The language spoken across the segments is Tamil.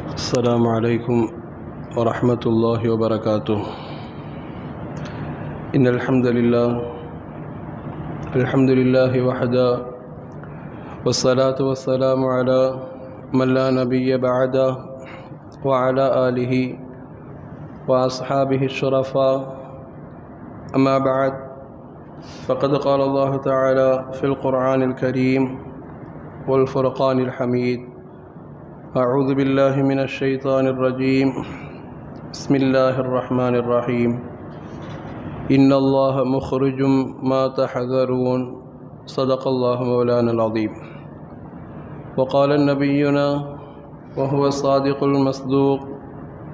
السلام عليكم ورحمة الله وبركاته. إن الحمد لله وحده، والصلاة والسلام على من لا نبي بعده وعلى آله وأصحابه الشرفاء. أما بعد، فقد قال الله تعالى في القرآن الكريم والفرقان الحميد: أعوذ بالله من الشيطان الرجيم. بسم الله الرحمن الرحيم. إن الله مخرج ما تحذرون. صدق الله مولانا العظيم. وقال نبينا وهو الصادق المصدوق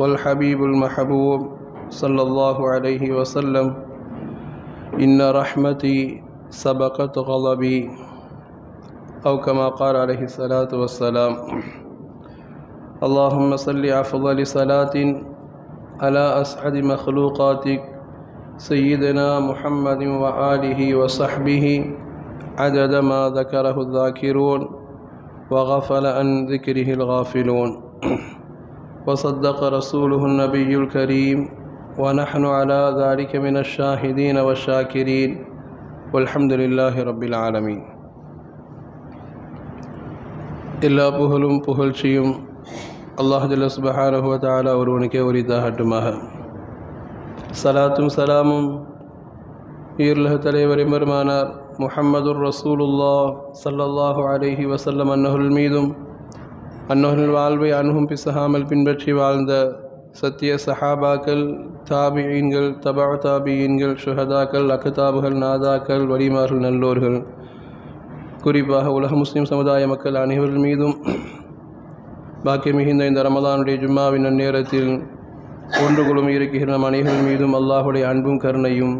والحبيب المحبوب صلى الله عليه وسلم: إن رحمتي سبقت غضبي، أو كما قال عليه الصلاة والسلام. اللهم صل أفضل صلاة على أسعد مخلوقاتك سيدنا محمد وآله وصحبه عدد ما ذكره الذاكرون وغفل عن ذكره الغافلون. وصدق رسوله النبي الكريم، ونحن على ذلك من الشاهدين والشاكرين، والحمد لله رب العالمين. எல்லா புகழும் புகழ்ச்சியும் அல்லாஹ் ஜல்ல சுப்ஹானஹு வ தஆலா ஒருவனுக்கே உரித்தாகட்டுமாக. சலாத்தும் சலாமும் ஈருலக தலைவர் எம்பெருமானார் முஹம்மதுர் ரசூலுல்லாஹ் ஸல்லல்லாஹு அலைஹி வஸல்லம் அன்னஹுல் மீதும், அன்னஹுல் வாழ்வை அணுகும் பிசகாமல் பின்பற்றி வாழ்ந்த சத்திய சஹாபாக்கள், தாபிஈன்கள், தபஅ தாபிஈன்கள், ஷுஹதாக்கள், அக்தாபுகள், நாதாக்கள், வலிமார்கள், நல்லோர்கள், குறிப்பாக உலக முஸ்லிம் சமுதாய மக்கள் அனைவர்கள் மீதும் பாக்கிய மிகுந்த இந்த ரமலானுடைய ஜும்மாவின் நன்னேரத்தில் ஒன்று குழுமி இருக்கிற நம் அனைவர்கள் மீதும் அல்லாஹுடைய அன்பும் கருணையும்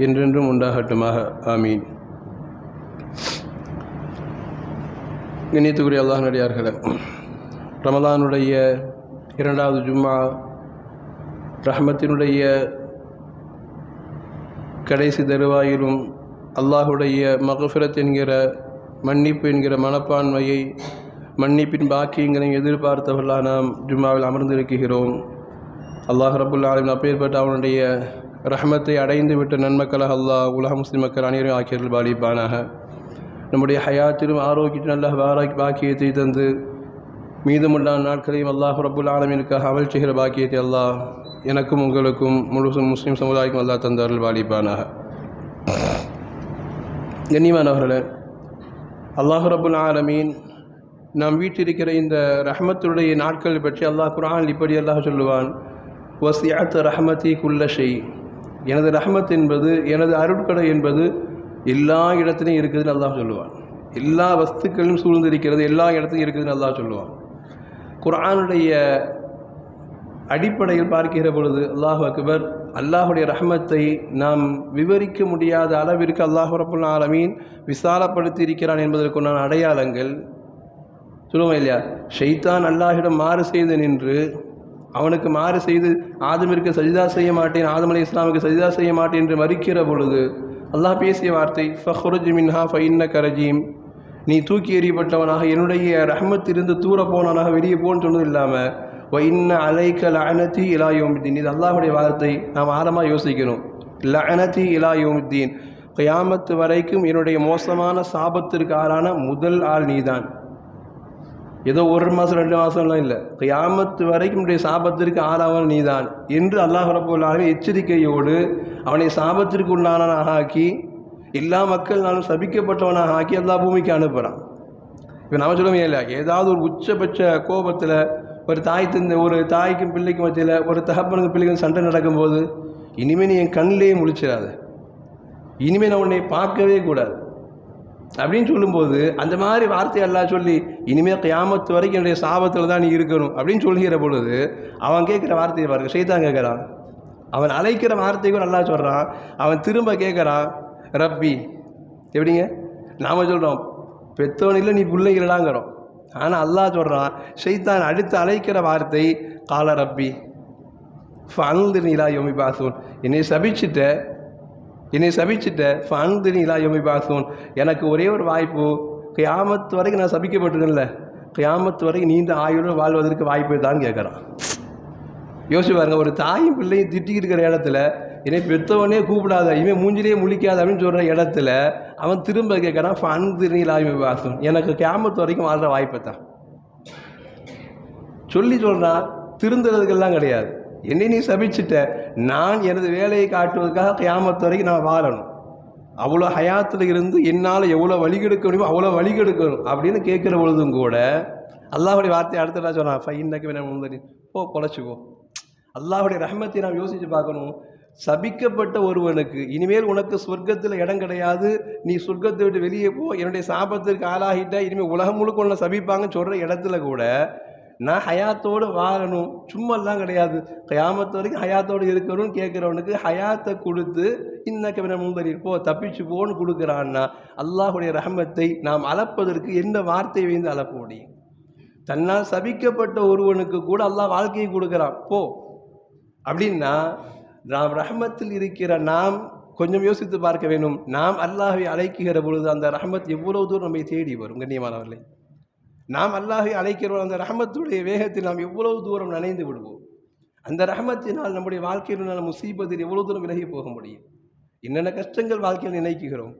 என்றென்றும் உண்டாகட்டுமாக. ஆமீன். கண்ணியத்துக்குரிய அல்லாஹ் நடிகார்களே, ரமலானுடைய இரண்டாவது ஜும்மா, ரஹ்மத்தினுடைய கடைசி தருவாயிலும் அல்லாஹுடைய மக்ஃபிரத் என்கிற மன்னிப்பு என்கிற மனப்பான்மையை, மன்னிப்பின் பாக்கியங்களையும் எதிர்பார்த்தவர்களாக நாம் ஜும்மாவில் அமர்ந்திருக்கிறோம். அல்லாஹ் ரப்புல் ஆலமீன் அப்பேற்பட்ட அவனுடைய ரஹ்மத்தை அடைந்து விட்ட நன்மக்களாக அல்லாஹ் உலக முஸ்லிம் மக்கள் அனைவரும் ஆக்கியர்கள் பாலிப்பானாக. நம்முடைய ஹயாத்திலும் ஆரோக்கியத்திலும் நல்ல பாக்கியத்தை தந்து மீதமுண்டான நாட்களையும் அல்லாஹ் ரப்புல் ஆலமீனுக்காக அமல் செய்கிற பாக்கியத்தை அல்லாஹ் எனக்கும் உங்களுக்கும் முழு முஸ்லீம் சமுதாயக்கும் அல்லாஹ் தந்தார்கள் பாலிப்பானாக. கண்ணியமானவர்களே, அல்லாஹ் ரப்புல் ஆலமீன் நாம் வீட்டிருக்கிற இந்த ரஹ்மத்துடைய நாட்கள் பற்றி அல்லாஹ் குர்ஆனில் இப்படி அல்லாஹ் சொல்லுவான்: வசிஅத் ரஹ்மதி குல்ல ஷை. எனது ரஹ்மத் என்பது, எனது அருட்கொடை என்பது எல்லா இடத்துலையும் இருக்குதுன்னு அல்லாஹ் சொல்லுவான். எல்லா வஸ்துக்களும் சூழ்ந்திருக்கிறது, எல்லா இடத்துலையும் இருக்குதுன்னு அல்லாஹ் சொல்லுவான். குர்ஆனுடைய அடிப்படையில் பார்க்கிற பொழுது அல்லாஹு அக்பர், அல்லாஹுடைய ரஹ்மத்தை நாம் விவரிக்க முடியாத அளவிற்கு அல்லாஹ் ரப்புல் ஆலமீன் விசாலப்படுத்தி இருக்கிறான் என்பதற்குண்டான அடையாளங்கள் சொல்லுவோம் இல்லையா? ஷைத்தான் அல்லாஹிடம் மாறு செய்து நின்று, அவனுக்கு மாறு செய்து ஆதமிற்கு சஜிதா செய்ய மாட்டேன், ஆதம் அலைஹிஸ்ஸலாமுக்கு சஜிதா செய்ய மாட்டேன் என்று மறுக்கிற பொழுது அல்லாஹ் பேசிய வார்த்தை ஃபஹ்ருஜ் மின்ஹா ஃபஇன்னக ரஜீம். நீ தூக்கி எறியப்பட்டவனாக, என்னுடைய ரஹ்மத்திலிருந்து தூர போனவனாக வெளியே போன்னு சொன்னது இல்லாமல் வ இன்ன அலைக்க லஅனதி இலா யௌமித்தீன். இது அல்லாஹுடைய வார்த்தை. நாம் ஆழமாக யோசிக்கணும். லஅனதி இலா யௌமித்தீன், கியாமத்து வரைக்கும் என்னுடைய மோசமான சாபத்திற்கு ஆளான முதல் ஆள் நீதான். ஏதோ ஒரு மாதம் 2 மாதம்லாம் இல்லை, கியாமத்து வரைக்கும் என்னுடைய சாபத்திற்கு ஆளாவன் நீதான் என்று அல்லாஹ் ரப்பல் ஆலமீன் எச்சரிக்கையோடு அவனை சாபத்திற்கு உண்டானவனாக ஆக்கி, எல்லா மக்கள்னாலும் சபிக்கப்பட்டவனாக ஆக்கி அல்லாஹ் பூமிக்கு அனுப்புகிறான். இப்போ நம்ம சொல்லுவோம் இல்லை, ஏதாவது ஒரு உச்சபட்ச கோபத்தில் ஒரு தாய்க்கும் பிள்ளைக்கும் மத்தியில், ஒரு தகப்பனுக்கு பிள்ளைக்கும் சண்டை நடக்கும்போது, இனிமேல் நீ என் கண்ணிலேயே முழிச்சிடாத, இனிமேல் நான் உன்னை பார்க்கவே கூடாது அப்படின்னு சொல்லும்போது, அந்த மாதிரி வார்த்தை எல்லாம் சொல்லி இனிமேல் கியாமத்து வரைக்கும் என்னுடைய சாபத்தில் தான் நீ இருக்கணும் அப்படின்னு சொல்கிற பொழுது அவன் கேட்குற வார்த்தையை பாருங்க. ஷைத்தான் கேட்குறான், அவன் அழைக்கிற வார்த்தைக்கும் நல்லா சொல்கிறான். அவன் திரும்ப கேட்குறான் ரப்பி. எப்படிங்க? நாம் சொல்கிறோம் பெத்தவனில் நீ பிள்ளைங்களாங்கிறோம். ஆனால் அல்லாஹ் சொல்கிறான், ஷைத்தான் அடுத்து அழைக்கிற வார்த்தை கால ரப்பி ஃபஅன்திர்னி இலா யௌமி யப்அஸூன். என்னை சபிச்சிட்ட ஃபஅன்திர்னி இலா யௌமி யப்அஸூன். எனக்கு ஒரே ஒரு வாய்ப்பு, கியாமத் வரைக்கும் நான் சபிக்கப்பட்டிருக்கேன்ல, கியாமத்து வரை நீண்ட ஆயுளுடன் வாழ்வதற்கு வாய்ப்பு தான் கேட்குறான். யோசிச்சு பாருங்க, ஒரு தாயும் பிள்ளையும் திட்டிக்கிட்டு இருக்கிற இடத்துல என்னை பெற்றவனே கூப்பிடாத, இவன் மூஞ்சிலே முழிக்காத அப்படின்னு சொல்கிற இடத்துல அவன் திரும்ப கேட்குறான், ஃபன்திரிலாமி வாசம், எனக்கு கியாமத்து வரைக்கும் வாழ்கிற வாய்ப்பை தான் சொல்லி சொல்கிறான். திருந்துறதுக்கெல்லாம் கிடையாது. என்னை நீ சபிச்சிட்ட, நான் எனது வேலையை காட்டுவதற்காக கியாமத்து வரைக்கும் நான் வாழணும், அவ்வளோ ஹயாத்தில் இருந்து என்னால் எவ்வளோ வழிகெடுக்க முடியுமோ அவ்வளோ வழிகெடுக்கணும் அப்படின்னு கேட்குற பொழுதும் கூட அல்லாஹுடைய வார்த்தையை அடுத்ததான் சொன்னான், இன்னைக்கு வேணும் முந்தரி போ பொழைச்சிக்கோ. அல்லாஹுடைய ரஹ்மத்தை நாம் யோசித்து பார்க்கணும். சபிக்கப்பட்ட ஒருவனுக்கு இனிமேல் உனக்கு சொர்க்கத்தில் இடம் கிடையாது, நீ சொர்க்கத்தை விட்டு வெளியே போ, என்னுடைய சாபத்திற்கு ஆளாகிட்ட, இனிமேல் உலகம் முழுக்க உன்னை சபிப்பாங்கன்னு சொல்கிற இடத்துல கூட நான் ஹயாத்தோடு வாழணும், சும்மாலாம் கிடையாது, கியாமத்து வரைக்கும் ஹயாத்தோடு இருக்கணும்னு கேட்குறவனுக்கு ஹயாத்தை கொடுத்து இன்னக்க வேணும் முந்தரி போ தப்பிச்சு போன்னு கொடுக்குறான்னா அல்லாஹுடைய ரஹ்மத்தை நாம் அளப்பதற்கு என்ன வார்த்தை வைந்து அளப்ப முடியும்? தன்னால் சபிக்கப்பட்ட ஒருவனுக்கு கூட அல்லாஹ் வாழ்க்கையை கொடுக்குறான் போ அப்படின்னா, நாம் ரஹ்மத்தில் இருக்கிற நாம் கொஞ்சம் யோசித்து பார்க்க வேண்டும். நாம் அல்லாஹை அழைக்குகிற பொழுது அந்த ரஹ்மத் எவ்வளவு தூரம் நம்மை தேடி வரும். கண்ணியமானவர்களே, நாம் அல்லாஹை அழைக்கிறோம், அந்த ரஹ்மத்துடைய வேகத்தில் நாம் எவ்வளவு தூரம் நனைந்து விடுவோம். அந்த ரஹ்மத்தினால் நம்முடைய வாழ்க்கையில் முசீபத்தில் எவ்வளவு தூரம் விலகி போக முடியும். என்னென்ன கஷ்டங்கள் வாழ்க்கையில் நினைக்கிறோம்,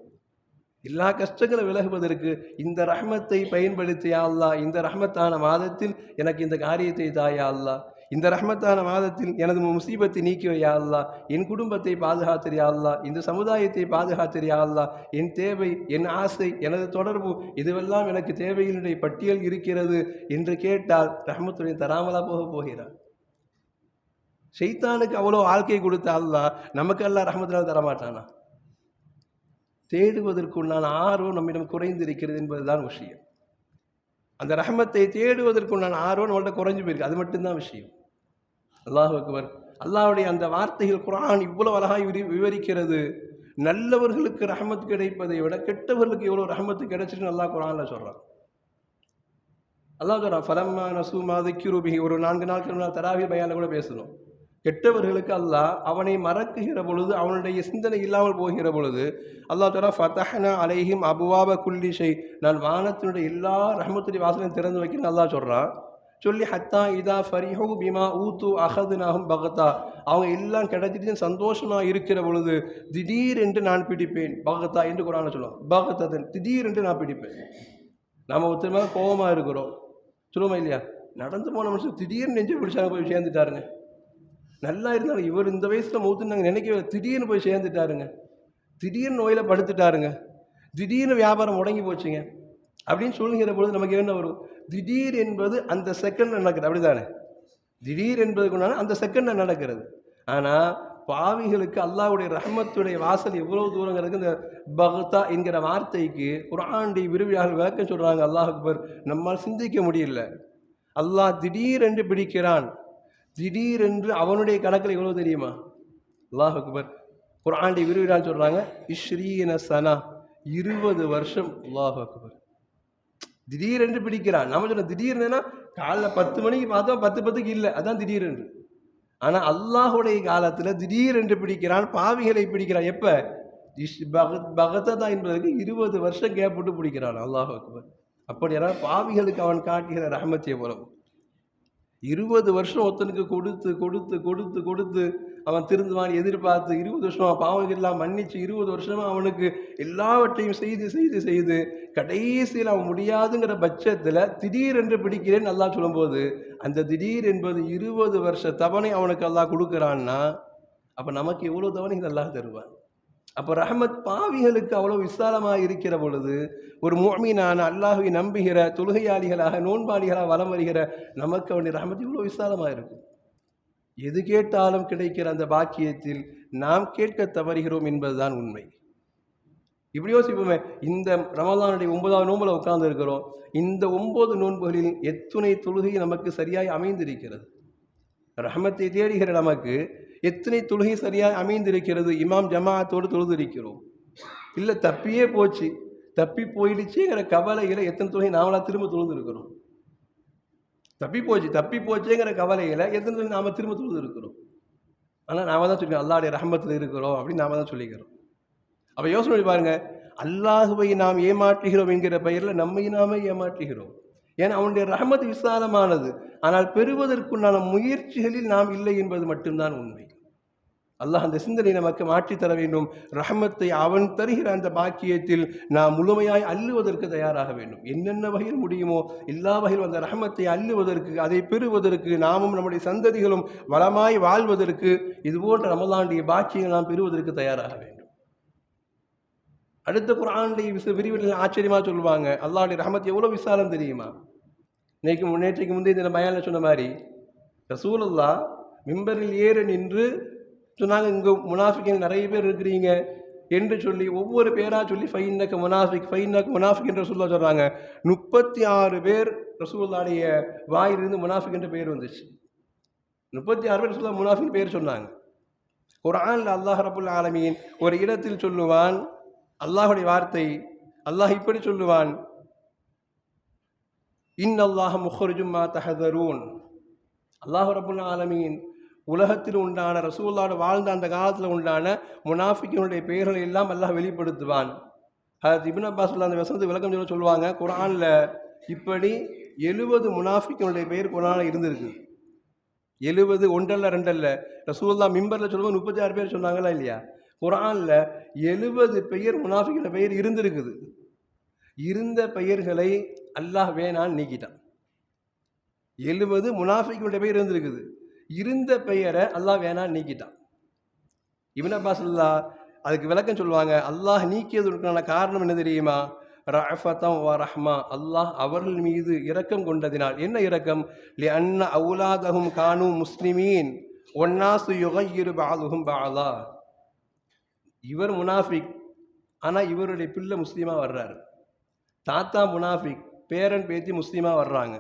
எல்லா கஷ்டங்களும் விலகுவதற்கு இந்த ரஹ்மத்தை பயன்படுத்தியா அல்லாஹ், இந்த ரஹ்மத்தான மாதத்தில் எனக்கு இந்த காரியத்தை தாயா அல்லாஹ், இந்த ரஹ்மத்தான மாதத்தில் எனது முசீபத்தை நீக்கிவையா அல்லாஹ், என் குடும்பத்தை பாதுகாத்திரியா அல்லாஹ், இந்த சமுதாயத்தை பாதுகாத்திரியா அல்லாஹ், என் தேவை, என் ஆசை, எனது தொடர்பு, இதுவெல்லாம் எனக்கு தேவையினுடைய பட்டியல் இருக்கிறது என்று கேட்டால் ரஹ்மத்துடைய தராமலா போகிறார். ஷைத்தானுக்கு அவ்வளோ வாழ்க்கை கொடுத்த அல்லாஹ் நமக்கு அல்லாஹ் ரஹ்மத்தினால் தரமாட்டானா? தேடுவதற்குண்டான ஆர்வம் நம்மிடம் குறைந்திருக்கிறது என்பதுதான் விஷயம். அந்த ரஹ்மத்தை தேடுவதற்குண்டான ஆர்வம் நம்மள்ட்ட குறைஞ்சு போயிருக்கு, அது மட்டும்தான் விஷயம். அல்லாஹ் அக்பர். அல்லாஹ்வுடைய அந்த வார்த்தைகள் குர்ஆன் இவ்வளவு அழகாய் விவரிக்கிறது. நல்லவர்களுக்கு ரஹ்மத் கிடைப்பதை விட கெட்டவர்களுக்கு எவ்வளோ ரஹ்மத்து கிடைச்சிட்டுன்னு அல்லாஹ் குர்ஆன்ல சொல்கிறான். அல்லாஹ் சொல்கிறான், ஃபலம்மா நஸூ மா ذுக்கிரு பிஹி, ஒரு 4 நாட்கள் தராவி பயானில் கூட பேசணும். கெட்டவர்களுக்கு அல்லாஹ் அவனை மறக்குகிற பொழுது, அவனுடைய சிந்தனை இல்லாமல் போகிற பொழுது அல்லாஹ் தஆலா ஃபதஹ்னா அலைஹிம் அபுவாப குல்லி ஷை, நான் வானத்தினுடைய எல்லா ரஹ்மத்துடைய வாசலையும் திறந்து வைக்கிறேன்னு அல்லாஹ் சொல்கிறான். சொல்லி ஹத்தா இதா ஃபரிஹு பிமா ஊத்து அஹதுனாஹும் பகதா, அவங்க எல்லாம் கிடைச்சிட்டு சந்தோஷமாக இருக்கிற பொழுது திடீரென்று நான் பிடிப்பேன். பகதா என்று குர்ஆன்ல சொல்லுவோம், பகதன் திடீரென்று நான் பிடிப்பேன். நாம் ஒருத்தர் கோபமாக இருக்கிறோம், சொல்லுவோமா இல்லையா? நடந்து போன மனுஷன் திடீர்னு நெஞ்சு பிடிச்சாங்க, போய் சேர்ந்துட்டாருங்க. நல்லா இருந்தாலும் இவர் இந்த வயசில் மூத்துன்னு நாங்கள் நினைக்கவே, திடீர்னு போய் சேர்ந்துட்டாருங்க, திடீர்னு நோயில் படுத்துட்டாருங்க, திடீர்னு வியாபாரம் முடங்கி போச்சுங்க அப்படின்னு சொல்லுகிற பொழுது நமக்கு என்ன வரும்? திடீர் என்பது அந்த செகண்டில் நடக்குது, அப்படி தானே? திடீர் என்பதுக்குண்டான அந்த செகண்டில் நடக்கிறது. ஆனால் பாவிகளுக்கு அல்லாஹ்வுடைய ரஹ்மத்துடைய வாசல் எவ்வளவு தூரங்கிறதுக்கு இந்த பகதா என்கிற வார்த்தைக்கு குர்ஆனுடைய விரிவியாளர்கள் விளக்கம் சொல்கிறாங்க. அல்லாஹ் அக்பர். நம்மால் சிந்திக்க முடியல. அல்லாஹ் திடீரென்று பிடிக்கிறான், திடீரென்று அவனுடைய கணக்கில் எவ்வளோ தெரியுமா? அல்லாஹ் அக்பர். குர்ஆனுடைய விரிவியாளர் சொல்கிறாங்க, இஸ்ரீன சனா, 20 வருஷம். அல்லாஹ் அக்பர். திடீரென்று பிடிக்கிறான். நம்ம சொல்ல திடீர்னுனா காலைல 10 மணிக்கு பார்த்தோம், 10:10க்கு இல்லை, அதான் திடீரென்று. ஆனால் அல்லாஹுடைய காலத்தில் திடீரென்று பிடிக்கிறான், பாவிகளை பிடிக்கிறான். எப்போ? பகதா என்பதற்கு 20 வருஷம் கேப் விட்டு பிடிக்கிறான். அல்லாஹ் அக்பர். அப்படியான பாவிகளுக்கு அவன் காட்டுகிற ரஹ்மத் எவ்வளவு? 20 வருஷம் ஒருத்தனுக்கு கொடுத்து கொடுத்து கொடுத்து கொடுத்து அவன் திருந்துவான் எதிர்பார்த்து 20 வருஷமா பாவங்கள் எல்லாம் மன்னிச்சு 20 வருஷமா அவனுக்கு எல்லாவற்றையும் செய்து செய்து செய்து கடைசியில் அவன் முடியாதுங்கிற பட்சத்தில் திடீரென்று பிடிக்கிறேன்னு அல்லாஹ் சொல்லும்போது, அந்த திடீர் என்பது 20 வருஷ தவணை அவனுக்கு அல்லாஹ் கொடுக்குறான்னா, அப்போ நமக்கு எவ்வளோ தவணைகள் அல்லாஹ் தருவான்? அப்போ ரஹ்மத் பாவிகளுக்கு அவ்வளோ விசாலமாக இருக்கிற பொழுது, ஒரு முஃமினான அல்லாஹ்வை நம்புகிற தொழுகையாளிகளாக நோன்பாளிகளாக வலம் வருகிற நமக்கு அவனுடைய ரஹ்மத் இவ்வளோ விசாலமாக இருக்கும். எது கேட்டாலும் கிடைக்கிற அந்த பாக்கியத்தில் நாம் கேட்க தவறுகிறோம் என்பதுதான் உண்மை. இப்படி யோசிப்போமே, இந்த ரமலானுடைய 9வது நோம்பில் உட்கார்ந்து இருக்கிறோம். இந்த 9 நோன்புகளில் எத்துணை தொழுகை நமக்கு சரியாய் அமைந்திருக்கிறது? ரஹ்மத்தை தேடுகிற நமக்கு எத்தனை தொழுகை சரியாக அமைந்திருக்கிறது? இமாம் ஜமாஅத்தோடு தொழுதிருக்கிறோம், இல்லை தப்பியே போச்சு, தப்பி போயிடுச்சுங்கிற கவலையில் எத்தனை தொழுகை நாமளாக திரும்ப தொழுதுருக்கிறோம்? தப்பி போச்சுங்கிற கவலையில் எத்தனை தொழுகை நாம் திரும்ப தொழுதுருக்கிறோம்? ஆனால் நாம தான் சொல்லிக்கிறோம் அல்லாஹ்வுடைய ரஹ்மத்தில் இருக்கிறோம் அப்படின்னு நாம தான் சொல்லிக்கிறோம். அப்போ யோசனை பண்ணி பாருங்க, அல்லாஹுவை நாம் ஏமாற்றுகிறோம் என்கிற பெயரில் நம்மை நாமே ஏமாற்றுகிறோம். ஏன்னா அவனுடைய ரஹமத் விசாலமானது. ஆனால் பெறுவதற்குண்டான முயற்சிகளில் நாம் இல்லை என்பது மட்டும்தான் உண்மை. அல்லாஹ் அந்த சிந்தனை நமக்கு மாற்றித்தர வேண்டும். ரஹமத்தை அவன் தருகிற அந்த பாக்கியத்தில் நாம் முழுமையாய் அள்ளுவதற்கு தயாராக வேண்டும். என்னென்ன வகையில் முடியுமோ எல்லா வகையிலும் அந்த ரஹமத்தை அள்ளுவதற்கு, அதை பெறுவதற்கு, நாமும் நம்முடைய சந்ததிகளும் வளமாய் வாழ்வதற்கு இதுபோன்ற ரமலானுடைய பாக்கியங்கள் நாம் பெறுவதற்கு தயாராக வேண்டும். அடுத்த குர்ஆனுடைய விரிவுரையில் ஆச்சரியமாக சொல்லுவாங்க, அல்லாஹ்வுடைய ரஹமத் எவ்வளோ விசாலம் தெரியுமா? நேற்றைக்கு முந்தைய தின பயானில் சொன்ன மாதிரி ரசூலுல்லாஹ் மிம்பரில் ஏற நின்று சொன்னாங்க, இங்கே முனாஃபிக்கின் நிறைய பேர் இருக்கிறீங்க என்று சொல்லி ஒவ்வொரு பேராக சொல்லி ஃபைன்னக முனாஃபிக் என்று ரசூலுல்லாஹ் சொல்கிறாங்க. 36 பேர் ரசூலுல்லாஹ்வுடைய வாயிலிருந்து முனாஃபிக் என்ற பெயர் வந்துச்சு. 36 பேர் ரசூலுல்லாஹ் முனாஃபிக் பேர் சொன்னாங்க. குர்ஆனில் அல்லாஹ் ரப்புல் ஆலமீன் ஒரு இடத்தில் சொல்லுவான், அல்லாஹுடைய வார்த்தை, அல்லாஹ் இப்படி சொல்லுவான், இன்னல்லாஹ முஹ்ரிஜும் மா தஹதரூன். அல்லாஹ் ரப்புல் ஆலமீன் உலகத்தில் உண்டான ரசூலுல்லாஹ் வாழ்ந்த அந்த காலத்தில் உண்டான முனாஃபிக்கினுடைய பெயர்களை எல்லாம் அல்லாஹ் வெளிப்படுத்துவான். ஹஜ்ரத் இப்னு அப்பாஸ் அந்த வசனத்துக்கு விளக்கம் சொல்லுவாங்க, குர்ஆனில் இப்படி 70 முனாஃபிக்கினுடைய பெயர் குர்ஆனில் இருந்திருக்கு. 70 ஒன்றல்ல ரெண்டல்ல. ரசூலுல்லாஹ் மிம்பரில் சொல்லும்போது 36 பேர் சொன்னாங்களா இல்லையா? குர்ஆனில் 70 பெயர் முனாஃபிக்கின பெயர் இருந்திருக்குது. இருந்த பெயர்களை அல்லாஹ் வேணான்னு நீக்கிட்டான். 70 முனாஃபிக்கினுடைய பெயர் இருந்திருக்குது. இருந்த பெயரை அல்லாஹ் வேணான்னு நீக்கிட்டான். இப்னு அப்பாஸ் அதுக்கு விளக்கம் சொல்லுவாங்க, அல்லாஹ் நீக்கியதற்கான காரணம் என்ன தெரியுமா? ரஅஃபதம் வ ரஹ்மா, அல்லாஹ் அவர்கள் மீது இரக்கம் கொண்டதினால். என்ன இரக்கம்? லிஅன்ன அவுலாதஹும் கானூ முஸ்லிமீன் வன்னாசு யுகய்யிரு பஅதுஹும் பஅதா. இவர் முனாஃபிக், ஆனால் இவருடைய பிள்ளை முஸ்லீமாக வர்றாரு. தாத்தா முனாஃபிக், பேரன் பேத்தி முஸ்லீமாக வர்றாங்க.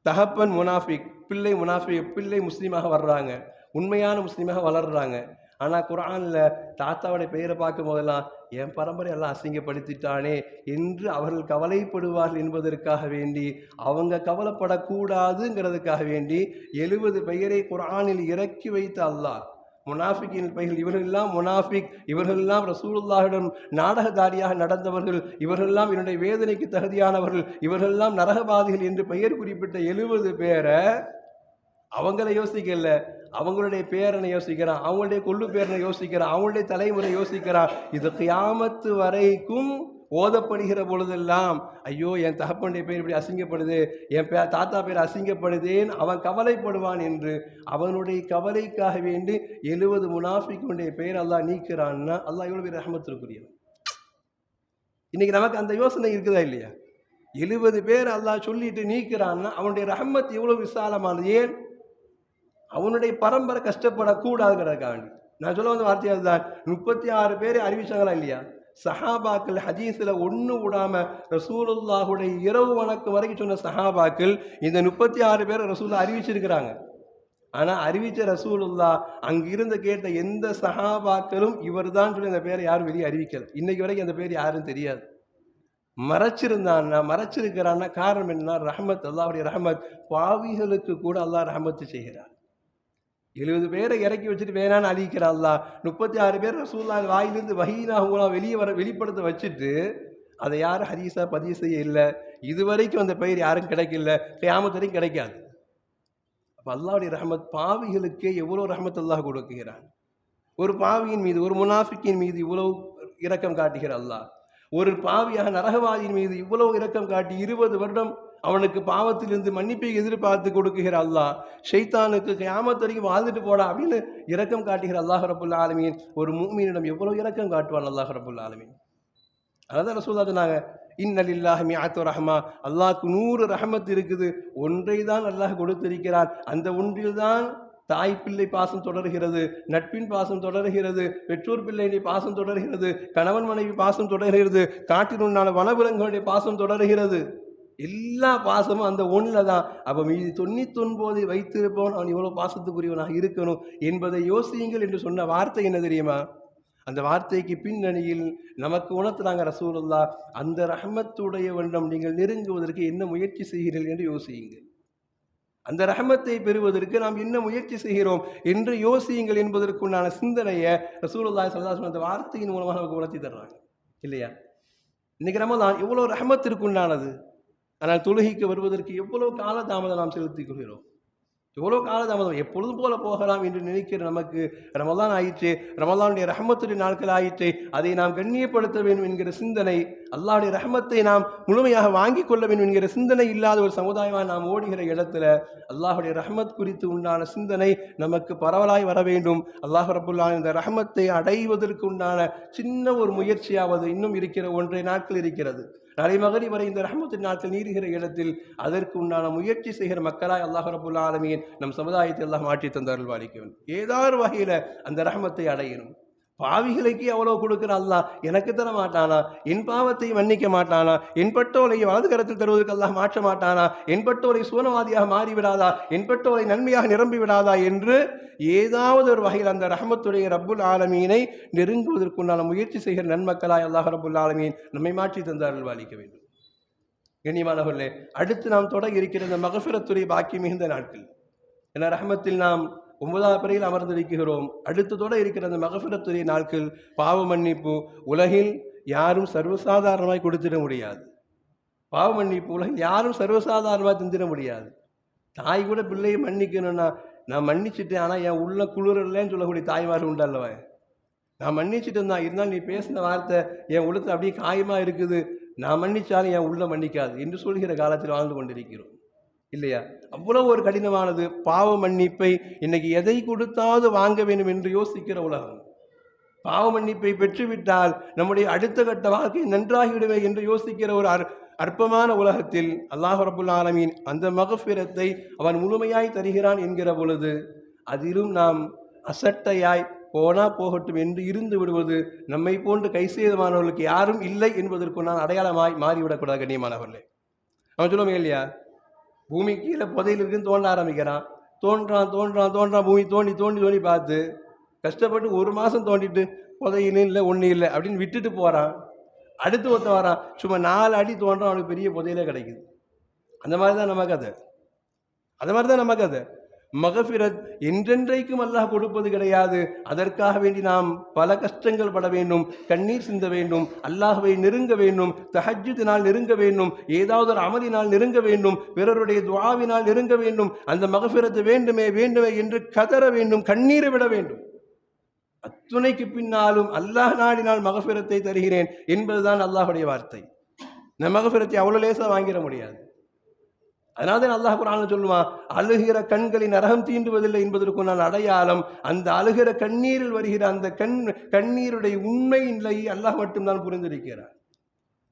தகப்பன் முனாஃபிக், பிள்ளை முஸ்லீமாக வர்றாங்க, உண்மையான முஸ்லீமாக வளர்றாங்க. ஆனால் குர்ஆனில் தாத்தாவுடைய பெயரை பார்க்கும் போதெல்லாம் என் பரம்பரை எல்லாம் அசிங்கப்படுத்திட்டானே என்று அவர்கள் கவலைப்படுவார்கள் என்பதற்காக வேண்டி, அவங்க கவலைப்படக்கூடாதுங்கிறதுக்காக வேண்டி 70 பெயரை குர்ஆனில் இறக்கி வைத்த அல்லாஹ் முனாஃபிக்கின் பெயர்கள், இவர்களெல்லாம் முனாஃபிக், இவர்களெல்லாம் ரசூலுல்லாஹிடம் நாடகதாரியாக நடந்தவர்கள், இவர்களெல்லாம் என்னுடைய வேதனைக்கு தகுதியானவர்கள், இவர்களெல்லாம் நரகவாதிகள் என்று பெயர் குறிப்பிட்ட 70 பேரை அவங்கள யோசிக்கல, அவங்களுடைய பேரனை யோசிக்கிறான், அவங்களுடைய கொள்ளு பேரனை யோசிக்கிறான், அவங்களுடைய தலைமுறை யோசிக்கிறான். இது கியாமத்து வரைக்கும் ஓதப்படுகிற பொழுதெல்லாம் ஐயோ என் தகப்பனுடைய பேர் இப்படி அசிங்கப்படுது, என் தாத்தா பேர் அசிங்கப்படுதேன்னு அவன் கவலைப்படுவான் என்று அவனுடைய கவலைக்காக வேண்டி 70 முனாஃபிக்குடைய பெயர் அல்லாஹ் நீக்கிறான்னா அல்லாஹ் எவ்வளோ பேர் ரஹமத்திற்குரியவன். இன்னைக்கு நமக்கு அந்த யோசனை இருக்குதா இல்லையா? 70 பேர் அல்லாஹ் சொல்லிட்டு நீக்கிறான்னா அவனுடைய ரஹமத் எவ்வளோ விசாலமானது. ஏன்? அவனுடைய பரம்பரை கஷ்டப்படக்கூடாதுங்கிறதுக்காக வேண்டி. நான் சொல்ல வந்த வார்த்தை அதுதான். 36 பேரை அறிவிச்சாங்களா இல்லையா? சஹாபாக்கள் ஹதீஸில் ஒன்று விடாமல் ரசூலுல்லாஹுடைய இரவு வணக்கம் வரைக்கும் சொன்ன சஹாபாக்கள் இந்த 36 பேரை ரசூலுல்லாஹ் அறிவிச்சிருக்கிறாங்க. ஆனால் அறிவித்த ரசூலுல்லாஹ் அங்கிருந்து கேட்ட எந்த சஹாபாக்களும் இவர் தான் சொல்லி அந்த பேரை யாரும் வெளியே அறிவிக்கல. இன்னைக்கு வரைக்கும் அந்த பேர் யாரும் தெரியாது. மறைச்சிருக்கிறான்னா காரணம் என்ன? ரஹமத், அல்லாஹ்வுடைய ரஹமத். பாவிகளுக்கு கூட அல்லாஹ் ரஹமத்து செய்கிறார். 70 பேரை இறக்கி வச்சுட்டு வேணான்னு அழிக்கிற அல்லாஹ் 36 பேர் ரசூலுல்லாஹ் வாயிலிருந்து வஹீனாஹுவா வெளிப்படுத்த வச்சுட்டு அதை யாரும் ஹதீஸா பதிவு செய்ய இல்லை. இதுவரைக்கும் அந்த பெயர் யாரும் கிடைக்கல, கியாமத் வரைக்கும் கிடைக்காது. அப்போ அல்லாஹ்வுடைய ரஹமத் பாவிகளுக்கே எவ்வளோ ரஹமத் அல்லாஹ் கொடுக்கிறான். ஒரு பாவியின் மீது, ஒரு முனாஃபிக்கின் மீது இவ்வளவு இரக்கம் காட்டுகிற அல்லாஹ், ஒரு பாவியாக நரகவாதியின் மீது இவ்வளவு இரக்கம் காட்டி 20 வருடம் அவனுக்கு பாவத்திலிருந்து மன்னிப்பை எதிர்பார்த்து கொடுக்குகிற அல்லாஹ், ஷைத்தானுக்கு கியாமத் வரைக்கும் வாழ்ந்துட்டு போடா அப்படின்னு இரக்கம் காட்டுகிற அல்லாஹ் ரப்புல் ஆலமீன் ஒரு முஃமினிடம் எவ்வளவு இரக்கம் காட்டுவான் அல்லாஹ் ரப்புல் ஆலமீன். அதான் ரசூலுல்லாஹ் சொன்னாங்க, இன்ன லில்லாஹி மிஅத்து ரஹ்மா, அல்லாஹ்க்கு 100 ரஹமத் இருக்குது. ஒன்றை தான் அல்லாஹ் கொடுத்திருக்கிறான். அந்த ஒன்றில்தான் தாய் பிள்ளை பாசம் தொடர்கிறது, நட்பின் பாசம் தொடர்கிறது, பெற்றோர் பிள்ளையுடைய பாசம் தொடர்கிறது, கணவன் மனைவி பாசம் தொடர்கிறது, காட்டில் உண்டான வனவிலங்குகளுடைய பாசம் தொடர்கிறது. எல்லா பாசமும் அந்த ஒன்றில் தான். அப்போ மீதி 99 வைத்திருப்பவன் அவன் இவ்வளோ பாசத்துக்குரியவனாக இருக்கணும் என்பதை யோசியுங்கள் என்று சொன்ன வார்த்தை என்ன தெரியுமா? அந்த வார்த்தைக்கு பின்னணியில் நமக்கு உணர்த்துறாங்க ரசூலுல்லாஹ், அந்த ரஹமத்துடையவனிடம் நீங்கள் நெருங்குவதற்கு என்ன முயற்சி செய்கிறீர்கள் என்று யோசியுங்கள். அந்த ரஹமத்தை பெறுவதற்கு நாம் என்ன முயற்சி செய்கிறோம் என்று யோசியுங்கள் என்பதற்குண்டான சிந்தனையை ரசூலுல்லாஹி ஸல்லல்லாஹு அலைஹி வஸல்லம் அந்த வார்த்தையின் மூலமாக நமக்கு உணர்த்தி தர்றாங்க இல்லையா? இன்னைக்கு ரமலான் எவ்வளோ ரஹமத்திற்குண்டானது. ஆனால் தொழுகைக்கு வருவதற்கு எவ்வளவு காலதாமதம் நாம் செலுத்திக் கொள்கிறோம். எவ்வளோ காலதாமதம், எப்பொழுதும் போல போகலாம் என்று நினைக்கிற நமக்கு ரமலான் ஆயிற்று, ரமலானுடைய ரஹமத்துடைய நாட்கள் ஆயிற்று, அதை நாம் கண்ணியப்படுத்த வேண்டும் என்கிற சிந்தனை, அல்லாஹ்வுடைய ரஹமத்தை நாம் முழுமையாக வாங்கிக் கொள்ள வேண்டும் என்கிற சிந்தனை இல்லாத ஒரு சமுதாயமாக நாம் ஓடுகிற இடத்துல அல்லாஹ்வுடைய ரஹமத் குறித்து உண்டான சிந்தனை நமக்கு பரவலாய் வர வேண்டும். அல்லாஹ் ரப்புல் ஆலமீன் இந்த ரஹமத்தை அடைவதற்கு உண்டான சின்ன ஒரு முயற்சியாவது இன்னும் இருக்கிற ஒன்றை நாட்கள் இருக்கிறது. நாளை மகரிப் வரை இந்த ரஹமத்தின் நாட்கள் நீடுகிற இடத்தில் அதற்கு உண்டான முயற்சி செய்கிற மக்களாய் அல்லாஹ் ரப்புல் ஆலமீன் நம் சமுதாயத்தை எல்லாம் மாற்றி தந்தார்கள் வாழிக்கவன். ஏதாவது வகையில் அந்த ரஹமத்தை அடையணும். பாவிகளுக்கு அவ்வளோ கொடுக்குற அல்லாஹ் எனக்கு தர மாட்டானா? என் பாவத்தை மன்னிக்க மாட்டானா? என் பட்டோலை வலது கரத்தில் தருவதற்கு அல்லாஹ் மாற்ற மாட்டானா? என் பட்டோலை சூனவாதியாக மாறிவிடாதா? என் பட்டோலை நன்மையாக நிரம்பி விடாதா என்று ஏதாவது ஒரு வகையில் அந்த ரஹமத்துடைய ரப்புல் ஆலமீனை நெருங்குவதற்குண்டான முயற்சி செய்கிற நன்மக்களாய் அல்லாஹ் ரப்புல் ஆலமீன் நம்மை மாற்றி தந்தார்கள் வாழிக்க வேண்டும். கண்ணியமானவர்களே, அடுத்து நாம் தொடங்கி இருக்கிற இந்த மகஃபிரத்துடைய பாக்கி மிகுந்த நாட்கள். என ரஹமத்தில் நாம் 9வது பிறையில் அமர்ந்திருக்கிறோம். அடுத்ததோடு இருக்கிற அந்த மகஃபிரத்துடைய நாட்கள், பாவ மன்னிப்பு உலகில் யாரும் சர்வசாதாரணமாய் கொடுத்திட முடியாது. பாவ மன்னிப்பு உலகில் யாரும் சர்வசாதாரணமாக தந்திட முடியாது. தாய் கூட பிள்ளையை மன்னிக்கணும்னா, நான் மன்னிச்சுட்டேன் ஆனால் என் உள்ள குளிரலன்னு சொல்லக்கூடிய தாய்மார்கள் உண்டல்லவா? நான் மன்னிச்சுட்டு இருந்தால் நீ பேசின வார்த்தை என் உள்ளத்தில் அப்படியே காயமாக இருக்குது, நான் மன்னிச்சாலும் என் உள்ள மன்னிக்காது என்று சொல்கிற காலத்தில் வாழ்ந்து கொண்டிருக்கிறோம் இல்லையா? அவ்வளவு ஒரு கடினமானது பாவ மன்னிப்பை. இன்னைக்கு எதை கொடுத்தாவது வாங்க வேண்டும் என்று யோசிக்கிற உலகம். பாவ மன்னிப்பை பெற்றுவிட்டால் நம்முடைய அடுத்த கட்ட வாழ்க்கை நன்றாகிவிடுவே என்று யோசிக்கிற ஒரு அற்பமான உலகத்தில் அல்லாஹ் ரப்புல் ஆலமீன் அந்த மகஃபிரத்தை அவன் முழுமையாய் தருகிறான் என்கிற பொழுது அதிலும் நாம் அசட்டையாய் போனா போகட்டும் என்று இருந்து விடுவது நம்மை போன்று கைசேதமானவர்களுக்கு யாரும் இல்லை என்பதற்கு நான் அடையாளமாய் மாறிவிடக்கூடாது. கண்ணியமானவர்களே, அவன் சொல்லுவோம் இல்லையா, பூமி கீழே புதையில் இருக்குன்னு தோண்ட ஆரம்பிக்கிறான். தோன்றான் பூமி தோண்டி தோண்டி தோண்டி பார்த்து கஷ்டப்பட்டு 1 மாதம் தோண்டிட்டு புதையிலும் இல்லை ஒன்றும் இல்லை அப்படின்னு விட்டுட்டு போகிறான். அடுத்து ஒருத்த வரான், சும்மா 4 அடி தோன்றான், அவனுக்கு பெரிய புதையிலே கிடைக்குது. அந்த மாதிரி தான் நமக்கு அது. மகஃபிரத் என்றென்றைக்கும் அல்லாஹ் கொடுப்பது கிடையாது. அதற்காக வேண்டி நாம் பல கஷ்டங்கள் பட வேண்டும், கண்ணீர் சிந்த வேண்டும், அல்லாஹ்வை நெருங்க வேண்டும், தஹஜ்ஜுதினால் நெருங்க வேண்டும், ஏதாவது ஒரு அமலினால் நெருங்க வேண்டும், பிறருடைய துஆவினால் நெருங்க வேண்டும். அந்த மகஃபிரத் வேண்டுமே என்று கதற வேண்டும், கண்ணீரை விட வேண்டும். அத்துணைக்கு பின்னாலும் அல்லாஹ் நாடினால் மகஃபிரத்தை தருகிறேன் என்பதுதான் அல்லாஹுடைய வார்த்தை. இந்த மகஃபிரத்தை அவ்வளோ லேசாக வாங்கிட முடியாது. அதனால தான் அல்லாஹ் குர்ஆனில் சொல்லுவான், அழுகிற கண்களின் நரகம் தீண்டுவதில்லை என்பதற்கு நான் அடையாளம் அந்த அழுகிற கண்ணீரில் வருகிற அந்த கண்ணீருடைய உண்மை நிலை அல்லாஹ் மட்டும்தான் புரிந்திருக்கிறார்.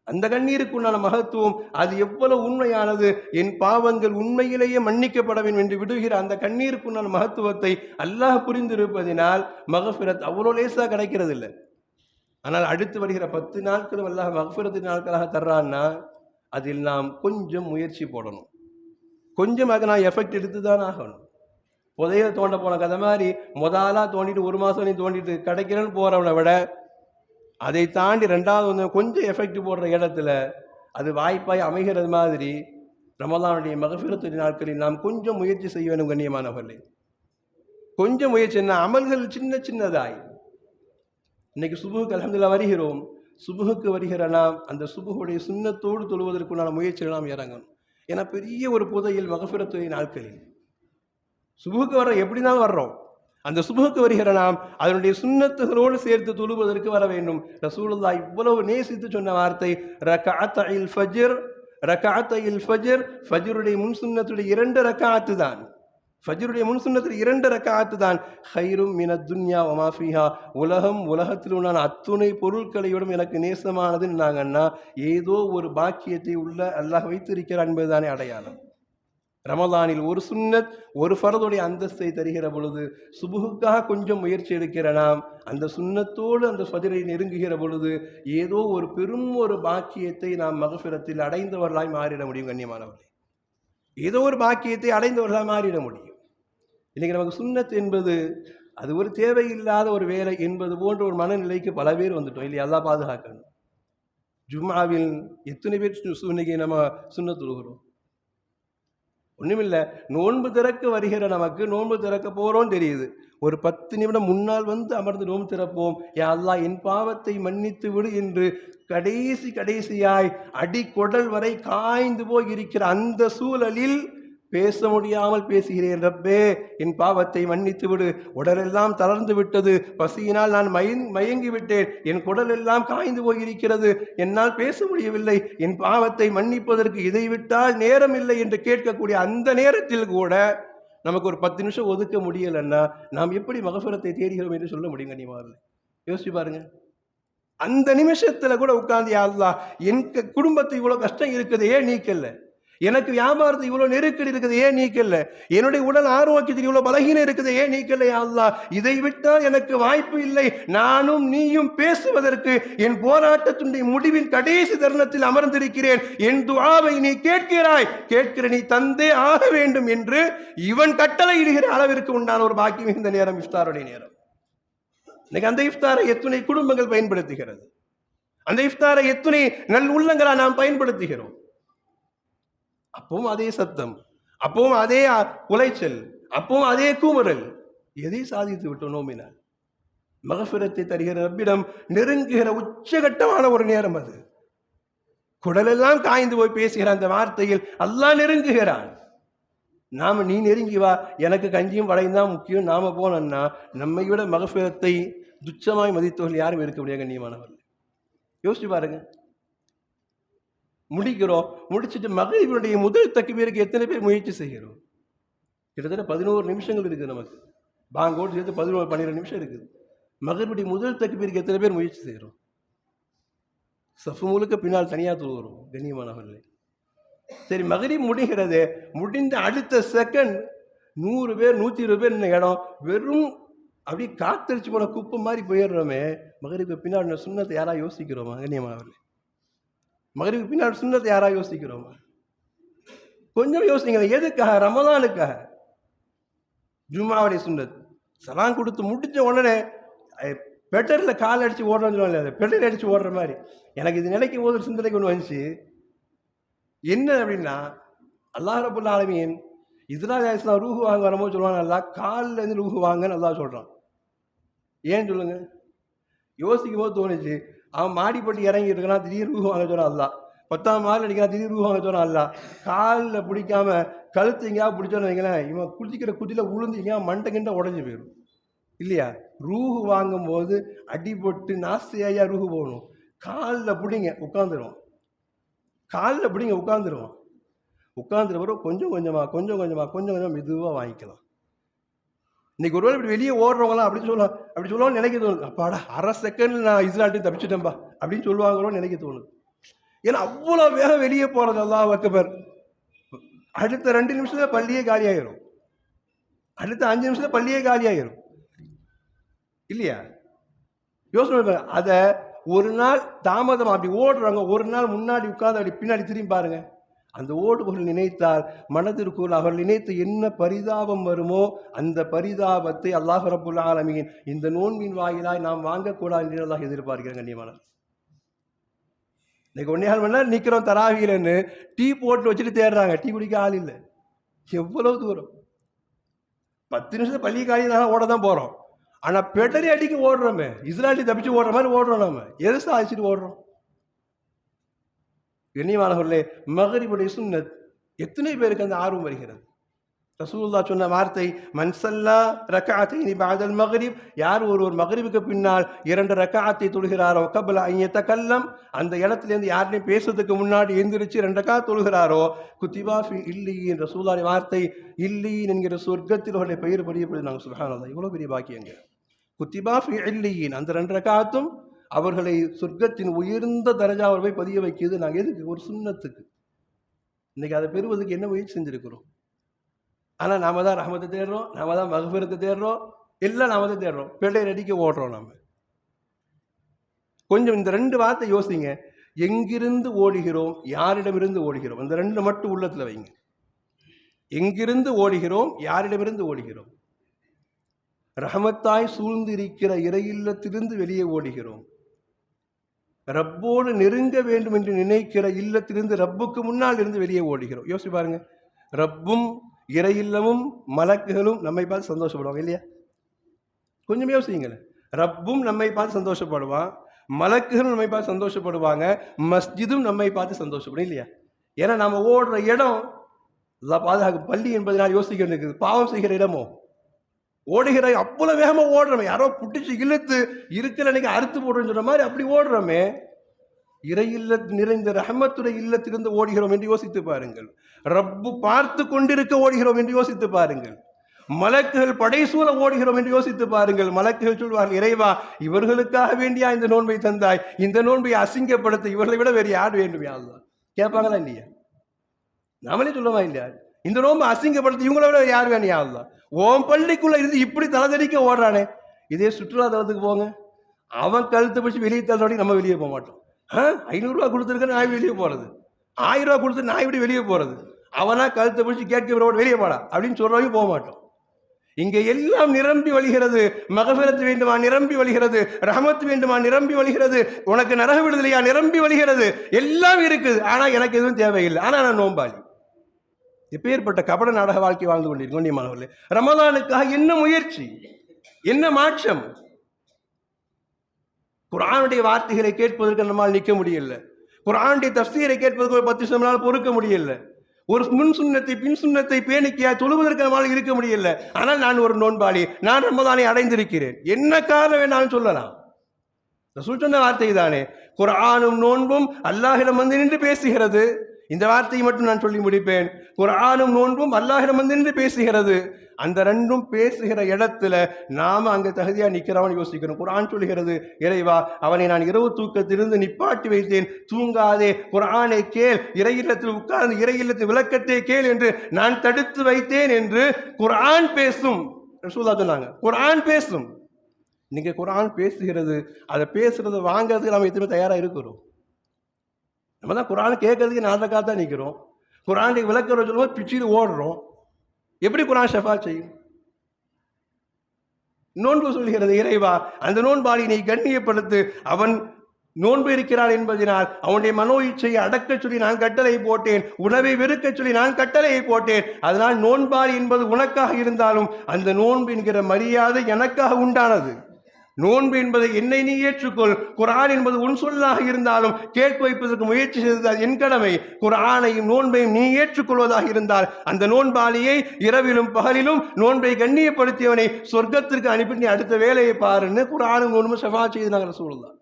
அந்த கண்ணீருக்குண்டான மகத்துவம் அது எவ்வளவு உண்மையானது, என் பாவங்கள் உண்மையிலேயே மன்னிக்கப்பட வேண்டும் என்று விடுகிற அந்த கண்ணீருக்குண்டான மகத்துவத்தை அல்லாஹ் புரிந்திருப்பதினால் மகஃபிரத் அவ்வளோ லேசாக கிடைக்கிறது இல்லை. ஆனால் அடுத்து வருகிற 10 நாட்களும் அல்லாஹ் மகஃபிரத்தின் நாட்களாக தர்றான்னா அதில் நாம் கொஞ்சம் முயற்சி போடணும். கொஞ்சமாக நான் எஃபெக்ட் எடுத்து தான் ஆகணும். புதையில தோண்ட போன கதை மாதிரி முதலாக தோண்டிட்டு 1 மாதம் நீ தோண்டிட்டு கிடைக்கிறேன்னு போகிறவனை விட அதை தாண்டி 2வது கொஞ்சம் எஃபெக்ட் போடுற இடத்துல அது வாய்ப்பாய் அமைகிறது மாதிரி ரமலானுடைய மகஃபிரத்துடைய நாட்களில் நாம் கொஞ்சம் முயற்சி செய்ய வேண்டும். கண்ணியமானவர்களே, கொஞ்சம் முயற்சி என்ன, அமல்கள் சின்னதாய். இன்னைக்கு சுபுஹுக்கு அல்ஹம்துலில்லாஹ் வருகிறோம். சுபுஹுக்கு வருகிற நாம் அந்த சுபுஹுடைய சுன்னத்தோடு தொழுவதற்குண்டான முயற்சிகள் நாம் இறங்கணும். ஏன்னா பெரிய ஒரு புதையில் மகஃபிரத்துடைய நாட்களில் சுபுஹுக்கு வர எப்படி தான் வர்றோம், அந்த சுபுஹுக்கு வருகிற நாம் அதனுடைய சுன்னத்துகளோடு சேர்த்து தொழுவதற்கு வர வேண்டும். ரசூலுல்லாஹ் இவ்வளவு நேசித்து சொன்ன வார்த்தை ரக்அத்தைல் ஃபஜ்ர், ஃபஜ்ருடைய முன் சுன்னத்துடைய 2 ரக்அத்து தான். ஃபஜ்ருடைய முன் சுன்னத்தில் 2 ரக்அத்து தான். ஹைரும் மினத் துன்யா வமா ஃபீஹா, உலகத்தில் உள்ள அத்துணை பொருட்களையோடும் எனக்கு நேசமானதுன்னு நாங்கன்னா ஏதோ ஒரு பாக்கியத்தை உள்ள அல்லாஹ் வைத்திருக்கிறார் என்பதுதானே அடையாளம். ரமலானில் ஒரு சுன்னத் ஒரு ஃபர்துடைய அந்தஸ்தை தருகிற பொழுது சுபுஹுக்காக கொஞ்சம் முயற்சி எடுக்கிற நாம் அந்த சுன்னத்தோடு அந்த ஃபஜ்ரை நெருங்குகிற பொழுது ஏதோ ஒரு பெரும் ஒரு பாக்கியத்தை நாம் மகஃபிரத்தில் அடைந்தவர்களாய் மாறிட முடியும். கண்ணியமானவர்களே, ஏதோ ஒரு பாக்கியத்தை அடைந்தவர்களாக மாறிட முடியும். இன்றைக்கி நமக்கு சுன்னத் என்பது அது ஒரு தேவையில்லாத ஒரு வேலை என்பது போன்ற ஒரு மனநிலைக்கு பல பேர் வந்துட்டோம் இல்லையா? அல்லாஹ் பாதுகாக்கணும். ஜும்ஆவில் எத்தனை பேர் இன்னைக்கு நம்ம சுன்னத் தொழுகிறோம்? ஒன்றுமில்லை, நோன்பு திறக்க வருகிற நமக்கு நோன்பு திறக்க போகிறோன்னு தெரியுது, ஒரு 10 நிமிடம் முன்னால் வந்து அமர்ந்து நோன்பு திறப்போம், யா அல்லாஹ் என் பாவத்தை மன்னித்து விடு என்று கடைசியாய் அடிக்குடல் வரை காய்ந்து போய் இருக்கிற அந்த சூழலில் பேச முடியாமல் பேசுகிறேன். ரப்பே, என் பாவத்தை மன்னித்து விடு. உடலெல்லாம் தளர்ந்து விட்டது, பசியினால் நான் மயங்கி விட்டேன், என் குடல் எல்லாம் காய்ந்து போயிருக்கிறது, என்னால் பேச முடியவில்லை, என் பாவத்தை மன்னிப்பதற்கு இதை விட்டால் நேரம் இல்லை என்று கேட்கக்கூடிய அந்த நேரத்தில் கூட நமக்கு ஒரு 10 நிமிஷம் ஒதுக்க முடியலன்னா நாம் எப்படி மகஃபிரத்தை தேடுகிறோம் என்று சொல்ல முடியும்? கண்ணியமானவர்களே, யோசிச்சு பாருங்க. அந்த நிமிஷத்துல கூட உட்கார்ந்து, யா அல்லாஹ், என் குடும்பத்துக்கு இவ்வளவு கஷ்டம் இருக்குது, ஏன் நீக்கல? எனக்கு வியாபாரத்துக்கு இவ்வளவு நெருக்கடி இருக்குது, ஏன் நீக்கல? என்னுடைய உடல் ஆரோக்கியத்துக்கு இவ்வளவு பலகீனம் இருக்குது, ஏன் நீக்கல? யா அல்லாஹ், இதை விட்டால் எனக்கு வாய்ப்பு இல்லை. நானும் நீயும் பேசுவதற்கு என் போராட்டத்தினுடைய முடிவின் கடைசி தருணத்தில் அமர்ந்திருக்கிறேன். என் துஆவை நீ கேட்கிறாய், கேட்கிற நீ தந்தே ஆக வேண்டும் என்று இவன் கட்டளை இடுகிற அளவிற்கு உண்டான ஒரு பாக்கியம் இந்த நேரம், இஃப்தாருடைய நேரம். இன்னைக்கு அந்த இஃப்தாரை எத்தனை குடும்பங்கள் பயன்படுத்துகிறது? அந்த இஃப்தாரை எத்தனை நல் உள்ளங்களா நாம் பயன்படுத்துகிறோம்? அப்பவும் அதே சத்தம், அப்பவும் அதே உளைச்சல், அப்பவும் அதே கூமரல். எதை சாதித்து விட்டோம்? நோம்பினால் மகஃபிரத்தை தருகிற ரப்பிடம் நெருங்குகிற உச்சகட்டமான ஒரு நேரம் அது. குடலெல்லாம் காய்ந்து போய் பேசுகிற அந்த வார்த்தையில் அல்லாஹ் நெருங்குகிறான். நாம நீ நெருங்கி வா, எனக்கு கஞ்சியும் வடையும் தான் முக்கியம், நாம போனோம்னா நம்மை விட மகஃபிரத்தை துச்சமாய் மதித்தவர்கள் யாரும் இருக்க முடியாது. கண்ணியமானவர்கள், யோசிச்சு பாருங்க. முடிக்கிறோம், முடிச்சுட்டு மகரிபினுடைய முதல் தக்பீருக்கு எத்தனை பேர் முயற்சி செய்கிறோம்? கிட்டத்தட்ட 11 நிமிஷங்கள் இருக்குது நமக்கு. பாங்கோடு சேர்த்து 11-12 நிமிஷம் இருக்குது. மகரிபுடைய முதல் தக்பீருக்கு எத்தனை பேர் முயற்சி செய்கிறோம்? சஃபு முழுக்க பின்னால் தனியாக தொழுகிறோம். கண்ணியமானவர்களே, சரி, மகரிப் முடிகிறது, முடிந்த அடுத்த செகண்ட் 100 பேர் 120 பேர் இந்த இடம் வெறும் அப்படியே காத்தரிச்சு போன குப்பை மாதிரி போயிடுறோமே. மகரிபுக்கு பின்னாடி சுன்னத்தை யாரா யோசிக்கிறோமா? கண்ணியமானவர்களே, மகரிபுக்கு பின்னாடி சுன்னத்தை யாரா யோசிக்கிறோமா? கொஞ்சம் யோசிங்க. எதுக்காக? ரமலானுக்காக. ஜும்மாவுடைய சுன்னத் சலாம் கொடுத்து முடிஞ்ச உடனே பெட்டரில் கால் அடிச்சு ஓடுறோன்னு சொல்லுவாங்க, பெட்டர் அடிச்சு ஓடுற மாதிரி எனக்கு இது நினைக்கும் போது ஒரு சிந்தனை கொண்டு வந்துச்சு. என்ன அப்படின்னா, அல்லாஹ் ரப்புல் ஆலமீன் இஸ்ராயில் அலைஹிஸ்ஸலாம் ரூஹு வாங்க வரும்போது சொல்லுவாங்க, அல்லா காலில் இருந்து ரூஹு வாங்கன்னு அல்லாஹ் சொல்கிறான். ஏன்னு சொல்லுங்க. யோசிக்கும் போது தோணுச்சு, அவன் மாடிப்பட்டி இறங்கி இருக்கான், திடீர் ரூஹு வாங்க சொல்கிறான் அல்லா. 10ஆம் மாடியில் அடிக்கிறான், திடீர் ரூஹு வாங்க சொல்கிறான் அல்லா. காலில் பிடிக்காம கழுத்து எங்கேயா பிடிச்சோன்னு வைங்களேன், இவன் குளிக்கிற குதியில் உளுந்து மண்டை கிண்ட உடஞ்சி போயிடும் இல்லையா? ரூஹு வாங்கும்போது அடிபட்டு நாஸ்தியா ரூஹு போகணும். காலில் பிடிங்க உட்காந்துருவோம், காலில் பிடிங்க உட்காந்துருவோம். உட்காந்துட்டு வரும் கொஞ்சம் கொஞ்சமாக மெதுவாக வாங்கிக்கலாம். இன்னைக்கு ஒருவேளை இப்படி வெளியே ஓடுறவங்களாம் அப்படி சொல்லுவான்னு நினைக்க தோணுது. அப்பாடா, அரை செகண்டில் நான் இஸ்ராயல்ட்டு தப்பிச்சுட்டேன்பா அப்படின்னு சொல்லுவாங்களோன்னு நினைக்க தோணுது. ஏன்னா அவ்வளோ வேகம் வெளியே போகிறது. அல்லாஹ் அக்பர். அடுத்த 2 நிமிஷத்துல பள்ளியே காலியாயிரும், அடுத்த 5 நிமிஷத்துல பள்ளியே காலியாயிரும் இல்லையா? யோசனை. அதை ஒரு நாள் தாமதம் அப்படி ஓடுறாங்க, ஒரு நாள் முன்னாடி உட்கார்ந்து அப்படி பின்னாடி திரும்பி பாருங்க. அந்த ஓடுபவர்கள் நினைத்தால் மனதிற்குள் அவர்கள் நினைத்து என்ன பரிதாபம் வருமோ அந்த பரிதாபத்தை அல்லாஹ் ரப்புல் ஆலமீன் இந்த நோன்பின் வாயிலாய் நாம் வாங்கக்கூடாது என்று அல்லாஹ் எதிர்பார்க்கிறேன். கண்ணியமானவர், இன்னைக்கு 1.5 மணி நேரம் நிற்கிறோம் தராவிலன்னு டீ போட்டு வச்சுட்டு தேடுறாங்க, டீ குடிக்க ஆள் இல்லை. எவ்வளவு தூரம்? 10 நிமிஷத்துல பள்ளி காலியாக ஓட தான் போகிறோம். ஆனால் பெட்டரி அடிக்க ஓடுறோமே, இஸ்ராயலி தப்பிச்சு ஓடுற மாதிரி ஓடுறோம். நம்ம எதை சாதிச்சுட்டு ஓடுறோம்? கண்ணியமானவர்களே, மகரிபுடைய சுன்னத் எத்தனை பேருக்கு அந்த ஆர்வம் வருகிறது? ரசூலுல்லாஹ் சொன்ன வார்த்தை, மன் ஸல்லா ரக்அத்தைனி பஅதல் மக்ரிப், யார் ஒருவர் மக்ரிபுக்கு பின்னால் 2 ரக்அத்தை தொழுகிறாரோ, கப்ல அன் யதகல்லம், அந்த இடத்துலேருந்து யாரையும் பேசுறதுக்கு முன்னாடி எந்திரிச்சு 2 ரக்அத் தொழுகிறாரோ, குத்திபா ஃபி இல்லீன், ரசூலுல்லாஹ் வார்த்தை, இல்லீன் என்கிற சொர்க்கத்தில் அவருடைய பெயர் பதியப்படுது. சுப்ஹானல்லாஹ், இவ்வளோ பெரிய பாக்கியங்க. குத்திபா ஃபி இல்லீன், அந்த 2 ரக்அத்தும் அவர்களை சொர்க்கத்தின் உயர்ந்த தரஜாவை போய் பதிய வைக்கிறது. நாங்கள் எதுக்கு? ஒரு சுன்னத்துக்கு. இன்னைக்கு அதை பெறுவதுக்கு என்ன முயற்சி செஞ்சிருக்கிறோம்? ஆனால் நாம தான் ரஹமத்தை தேடுறோம், நாம தான் மகஃபிரத்தை தேடுறோம், எல்லாம் நாம தான் தேடுறோம், பிள்ளை அடிக்க ஓடுறோம். நம்ம கொஞ்சம் இந்த 2 வார்த்தை யோசிங்க. எங்கிருந்து ஓடுகிறோம், யாரிடமிருந்து ஓடுகிறோம்? இந்த 2 மட்டும் உள்ளத்தில் வைங்க. எங்கிருந்து ஓடுகிறோம், யாரிடமிருந்து ஓடுகிறோம்? ரஹமத்தாய் சூழ்ந்து இருக்கிற இறையில்லத்திலிருந்து வெளியே ஓடுகிறோம். ரப்போடு நெருங்க வேண்டும் என்று நினைக்கிற இல்லத்திலிருந்து ரப்புக்கு முன்னால் இருந்து வெளியே ஓடுகிறோம். யோசிச்சு பாருங்க. ரப்பும் இறையில்லமும் மலக்குகளும் நம்மை பார்த்து சந்தோஷப்படுவாங்க இல்லையா? கொஞ்சம் யோசிங்களேன். ரப்பும் நம்மை பார்த்து சந்தோஷப்படுவான், மலக்குகள் நம்மை பார்த்து சந்தோஷப்படுவாங்க, மஸ்ஜிதும் நம்மை பார்த்து சந்தோஷப்படும் இல்லையா? ஏன்னா நம்ம ஓடுற இடம் பாதுகாப்பு. பள்ளி என்பதனால் யோசிக்க வேண்டியது, பாவம் செய்கிற இடமோ ஓடுகிற அவ்வளவு வேகமா ஓடுறோமே, யாரோ புட்டிச்சு இழுத்து இருக்கிற அன்னைக்கு அறுத்து போடுறோம்னு சொல்ற மாதிரி அப்படி ஓடுறோமே. இறை இல்லத் நிறைந்த ரஹமத்துடைய இல்லத்திலிருந்து ஓடுகிறோம் என்று யோசித்து பாருங்கள். ரப்பு பார்த்து கொண்டிருக்க ஓடுகிறோம் என்று யோசித்து பாருங்கள். மலக்குகள் படைசூழ ஓடுகிறோம் என்று யோசித்து பாருங்கள். மலக்குகள் சொல்வார்கள், இறைவா இவர்களுக்காக வேண்டியா இந்த நோன்பை தந்தாய், இந்த நோன்பை அசிங்கப்படுத்த இவர்களை விட வேறு யார் வேண்டும்? யாருதான் கேட்பாங்களா இல்லையா? நாமளே சொல்லுவா இல்லையா? இந்த நோன்பை அசிங்கப்படுத்த இவங்களை விட யார் வேணும்? யாருதான் ஓம் பள்ளிக்குள்ள இருந்து இப்படி தலைதறிக்க ஓடுறானே. இதே சுற்றுலா தலத்துக்கு போங்க, அவன் கழுத்தை பிடிச்சி வெளியே தள்ளி நம்ம வெளியே போக மாட்டோம். 500 ரூபா கொடுத்துருக்க நாய் வெளியே போறது, 1000 ரூபா கொடுத்து நாய் இப்படி வெளியே போறது, அவனா கழுத்தை பிடிச்சி கேட்க வெளியே போடா அப்படின்னு சொல்றவங்க போக மாட்டோம். இங்கே எல்லாம் நிரம்பி வழிகிறது. மகஃபிரத் வேண்டுமா நிரம்பி வழிகிறது, ரஹமத் வேண்டுமா நிரம்பி வழிகிறது, உனக்கு நரக விடுதலையா நிரம்பி வழிகிறது, எல்லாம் இருக்குது. ஆனா எனக்கு எதுவும் தேவையில்லை, ஆனா நான் நோம்பாளி. எப்பேற்பட்ட கபட நாடக வாழ்க்கை வாழ்ந்து கொண்டிருக்கோம். ரமலானுக்காக என்ன முயற்சி, என்ன மாற்றம்? குர்ஆனுடைய வார்த்தைகளை கேட்பதற்கு நம்மால் நிற்க முடியல, குர்ஆனுடைய தஃசீரை கேட்பதற்கு ஒரு 10 நிமிஷம் பொறுக்க முடியல, ஒரு முன் சுன்னத்தை பின் சுன்னத்தை பேணிக்கையா தொழுவதற்கு நம்மால் இருக்க முடியல. ஆனால் நான் ஒரு நோன்பாளி, நான் ரமலானை அடைந்திருக்கிறேன். என்ன காரணம் வேணாலும் சொல்லலாம். ரசூல் சொன்ன வார்த்தை தானே, குர்ஆனும் நோன்பும் அல்லாஹ்விடம் வந்து நின்று பேசுகிறது. இந்த வார்த்தையை மட்டும் நான் சொல்லி முடிப்பேன். குர்ஆனும் நோன்பும் அல்லாஹ்விடம் வந்து நின்று பேசுகிறது. அந்த ரெண்டும் பேசுகிற இடத்துல நாம அங்க தகுதியா நிக்கிறவன் யோசிக்கணும். குர்ஆன் சொல்லுகிறது, இறைவா அவனை நான் இரவு தூக்கத்திலிருந்து நிப்பாட்டி வைத்தேன், தூங்காதே, குர்ஆனை கேள், இறை இல்லத்தில் உட்கார்ந்து இறை இல்லத்தில் விளக்கத்தை கேள் என்று நான் தடுத்து வைத்தேன் என்று குர்ஆன் பேசும். ரசூலுல்லாஹ் சொன்னாங்க, குர்ஆன் பேசும். நீங்க குர்ஆன் பேசுகிறது, அதை பேசுறதை வாங்கிறதுக்கு நம்ம எத்தனை தயாரா இருக்கிறோம்? நம்ம தான் குர்ஆனை கேட்கறதுக்கு நாதக்காக தான் நிற்கிறோம். குர்ஆனை விளக்குற சொல்லுவோம் பிச்சுட்டு ஓடுறோம். எப்படி குர்ஆன் ஷஃபா செய்யும்? நோன்பு சொல்கிறது, இறைவா அந்த நோன்பாளி நீ கண்ணியப்படுத்து, அவன் நோன்பு இருக்கிறான் என்பதனால் அவனுடைய மனோ இச்சையை அடக்க சொல்லி நான் கட்டளை போட்டேன், உணவை வெறுக்க சொல்லி நான் கட்டளையை போட்டேன். அதனால் நோன்பாளி என்பது உனக்காக இருந்தாலும் அந்த நோன்பு என்கிற மரியாதை எனக்காக உண்டானது. நோன்பு என்பதை என்னை நீ ஏற்றுக்கொள், குர்ஆன் என்பது உன் சொல்லாக இருந்தாலும் கேட்க வைப்பதற்கு முயற்சி செய்தது என் கடமை. குர்ஆனையும் நோன்பையும் நீ ஏற்றுக்கொள்வதாக இருந்தால் அந்த நோன்பாளியை இரவிலும் பகலிலும் நோன்பை கண்ணியப்படுத்தியவனை சொர்க்கத்திற்கு அனுப்பி நீ அடுத்த வேலையை பாருன்னு குர்ஆனும் நோன்பும் ஷஃபா செய்தாங்க ரசூலுல்லாஹ்.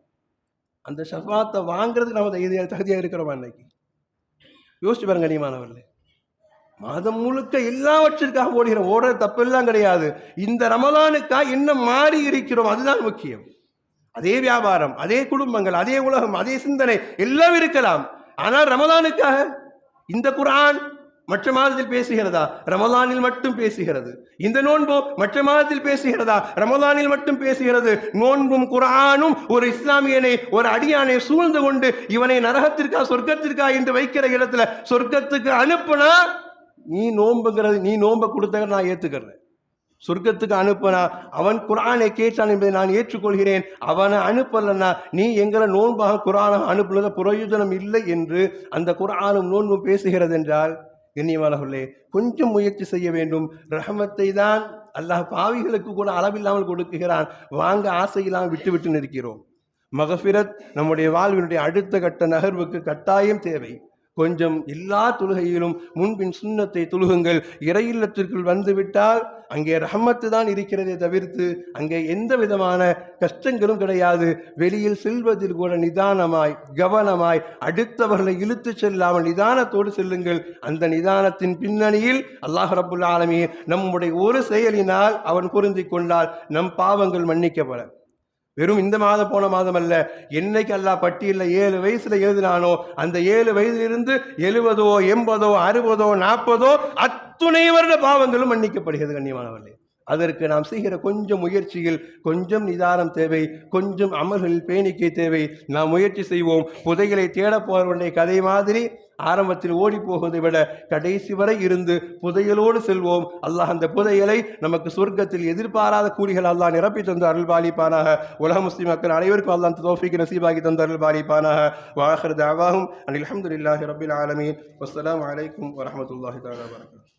அந்த ஷஃபாத்தை வாங்குறதுக்கு நம்ம தகுதியாக இருக்கிறோமா? இன்னைக்கு யோசிச்சு பாருங்க கண்ணியமானவர்களே. மாதம் முழுக்க எல்லாவற்றிற்காக ஓடுற தப்பெல்லாம் கிடையாது. இந்த ரமலானுக்காக என்ன மாறி இருக்கிறோம் அதுதான் முக்கியம். அதே வியாபாரம், அதே குடும்பங்கள், அதே உலகம், அதே சிந்தனை எல்லாம் இருக்கலாம். ஆனால் ரமலானுக்காக இந்த குர்ஆன் மற்ற மாதத்தில் பேசுகிறதா? ரமலானில் மட்டும் பேசுகிறது. இந்த நோன்பு மற்ற மாதத்தில் பேசுகிறதா? ரமலானில் மட்டும் பேசுகிறது. நோன்பும் குர்ஆனும் ஒரு இஸ்லாமியனை, ஒரு அடியானை சூழ்ந்து கொண்டு இவனை நரகத்திற்கா சொர்க்கத்திற்கா என்று வைக்கிற இடத்துல சொர்க்கத்துக்கு அனுப்புனா நீ நோன்புங்கிறது, நீ நோன்பை கொடுத்த நான் ஏற்றுக்கிறேன். சொர்க்கத்துக்கு அனுப்பினா அவன் குர்ஆனை கேட்டான் என்பதை நான் ஏற்றுக்கொள்கிறேன். அவனை அனுப்பலன்னா நீ எங்களை நோன்பாக குர்ஆனை அனுப்புனது பிரயோஜனம் இல்லை என்று அந்த குர்ஆனும் நோன்பும் பேசுகிறது என்றால் கண்ணியமானவர்களே கொஞ்சம் முயற்சி செய்ய வேண்டும். ரஹமத்தை தான் அல்லாஹ் பாவிகளுக்கு கூட அளவில்லாமல் கொடுக்குகிறான். வாங்க ஆசையில்லாமல் விட்டு விட்டு நிற்கிறோம். மகஃபிரத் நம்முடைய வாழ்வினுடைய அடுத்த கட்ட நகர்வுக்கு கட்டாயம் தேவை. கொஞ்சம் எல்லா தொழுகையிலும் முன்பின் சுன்னத்தை தொழுகுங்கள். இறை இல்லத்திற்குள் வந்துவிட்டால் அங்கே ரஹமத்து தான் இருக்கிறதே தவிர்த்து அங்கே எந்த விதமான கஷ்டங்களும் கிடையாது. வெளியில் செல்வதில் கூட நிதானமாய் கவனமாய் அடுத்தவர்களை இழுத்து செல்லாமல் நிதானத்தோடு செல்லுங்கள். அந்த நிதானத்தின் பின்னணியில் அல்லாஹ் ரப்புல் ஆலமீன் நம்முடைய ஒரு செயலினால் அவன் பொருந்திக் கொண்டால் நம் பாவங்கள் மன்னிக்கப்பட. வெறும் இந்த மாதம் போன மாதம் அல்ல, என்னைக்கு அல்லாஹ் பட்டியலில் 7 வயசுல எழுதினானோ அந்த 7 வயதிலிருந்து 70, 80, 60, 40 அத்துணை வருட பாவங்களும் மன்னிக்கப்படுகிறது கண்ணியமானவர்களே. அதற்கு நாம் செய்கிற கொஞ்சம் முயற்சியில் கொஞ்சம் நிதானம் தேவை, கொஞ்சம் அமல்களில் பேணிக்கை தேவை. நாம் முயற்சி செய்வோம். புதைகளை தேடப் போவருடைய கதை மாதிரி ஆரம்பத்தில் ஓடி போவதை விட கடைசி வரை இருந்து புதையலோடு செல்வோம். அல்லாஹ் அந்த புதையலை நமக்கு சொர்க்கத்தில் எதிர்பாராத கூலிகள் அல்லாஹ் நிரப்பி தந்து அருள்பாலிப்பானாக. உலக முஸ்லிம் மக்கள் அனைவருக்கும் அல்லாஹ் தௌஃபீக் நசீபாகி தந்து அருள்பாலிப்பானாக. வஆகிரு தஅவாஹும் அனில் ஹம்துலில்லாஹி ரப்பில் ஆலமீன். வஸ்ஸலாமு அலைக்கும் வரஹ்மத்துல்லாஹி தஆலா வபரகாத்துஹு.